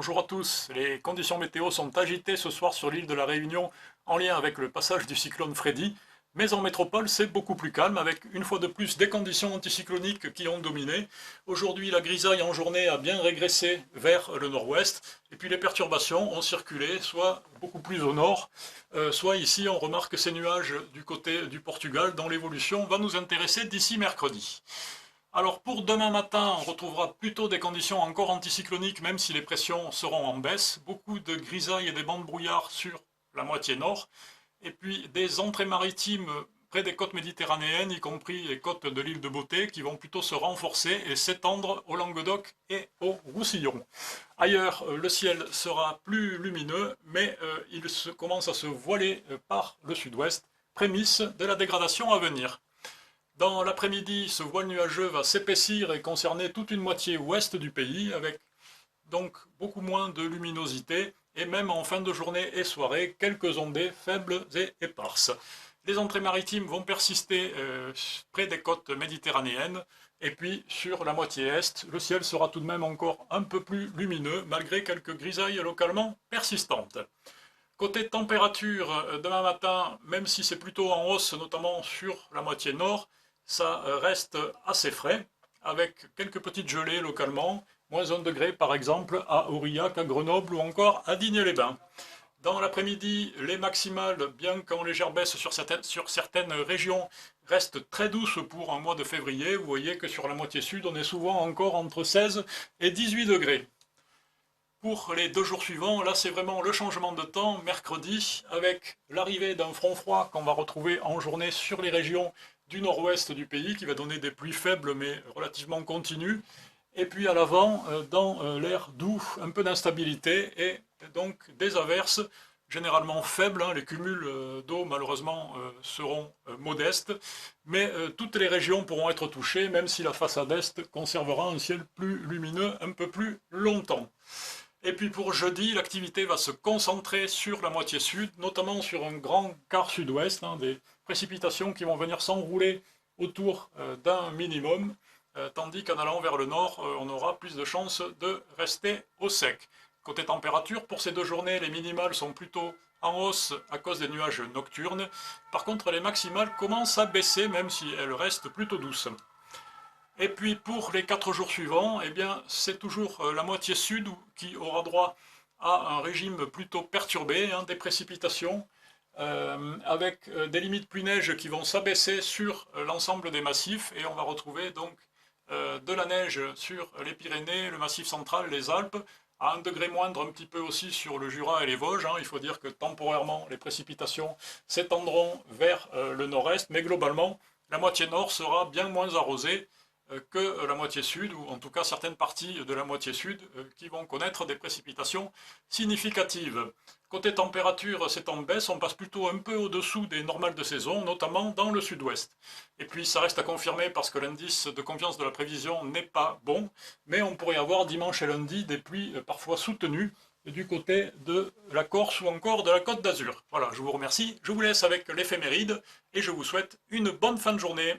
Bonjour à tous, les conditions météo sont agitées ce soir sur l'île de la Réunion en lien avec le passage du cyclone Freddy, mais en métropole c'est beaucoup plus calme avec une fois de plus des conditions anticycloniques qui ont dominé. Aujourd'hui la grisaille en journée a bien régressé vers le nord-ouest et puis les perturbations ont circulé soit beaucoup plus au nord, soit ici on remarque ces nuages du côté du Portugal dont l'évolution va nous intéresser d'ici mercredi. Alors pour demain matin, on retrouvera plutôt des conditions encore anticycloniques, même si les pressions seront en baisse. Beaucoup de grisailles et des bancs de brouillard sur la moitié nord. Et puis des entrées maritimes près des côtes méditerranéennes, y compris les côtes de l'île de Beauté, qui vont plutôt se renforcer et s'étendre au Languedoc et au Roussillon. Ailleurs, le ciel sera plus lumineux, mais il commence à se voiler par le sud-ouest, prémisse de la dégradation à venir. Dans l'après-midi, ce voile nuageux va s'épaissir et concerner toute une moitié ouest du pays, avec donc beaucoup moins de luminosité, et même en fin de journée et soirée, quelques ondées faibles et éparses. Les entrées maritimes vont persister près des côtes méditerranéennes, et puis sur la moitié est, le ciel sera tout de même encore un peu plus lumineux, malgré quelques grisailles localement persistantes. Côté température, demain matin, même si c'est plutôt en hausse, notamment sur la moitié nord, ça reste assez frais, avec quelques petites gelées localement, moins 1 degré par exemple à Aurillac, à Grenoble ou encore à Digne-les-Bains. Dans l'après-midi, les maximales, bien qu'en légère baisse sur certaines régions, restent très douces pour un mois de février. Vous voyez que sur la moitié sud, on est souvent encore entre 16 et 18 degrés. Pour les 2 jours suivants, là c'est vraiment le changement de temps, mercredi, avec l'arrivée d'un front froid qu'on va retrouver en journée sur les régions du nord-ouest du pays, qui va donner des pluies faibles mais relativement continues, et puis à l'avant, dans l'air doux, un peu d'instabilité, et donc des averses généralement faibles, hein. Les cumuls d'eau malheureusement seront modestes, mais toutes les régions pourront être touchées, même si la façade est conservera un ciel plus lumineux un peu plus longtemps. Et puis pour jeudi, l'activité va se concentrer sur la moitié sud, notamment sur un grand quart sud-ouest, hein, des précipitations qui vont venir s'enrouler autour d'un minimum, tandis qu'en allant vers le nord, on aura plus de chances de rester au sec. Côté température, pour ces 2 journées, les minimales sont plutôt en hausse à cause des nuages nocturnes. Par contre, les maximales commencent à baisser, même si elles restent plutôt douces. Et puis pour les 4 jours suivants, eh bien c'est toujours la moitié sud qui aura droit à un régime plutôt perturbé, hein, des précipitations, avec des limites pluie-neige qui vont s'abaisser sur l'ensemble des massifs, et on va retrouver donc de la neige sur les Pyrénées, le Massif central, les Alpes, à 1 degré moindre un petit peu aussi sur le Jura et les Vosges, hein. Il faut dire que temporairement les précipitations s'étendront vers le nord-est, mais globalement la moitié nord sera bien moins arrosée que la moitié sud, ou en tout cas certaines parties de la moitié sud qui vont connaître des précipitations significatives. Côté température, c'est en baisse, on passe plutôt un peu au-dessous des normales de saison, notamment dans le sud-ouest. Et puis ça reste à confirmer parce que l'indice de confiance de la prévision n'est pas bon, mais on pourrait avoir dimanche et lundi des pluies parfois soutenues du côté de la Corse ou encore de la Côte d'Azur. Voilà, je vous remercie, je vous laisse avec l'éphéméride et je vous souhaite une bonne fin de journée.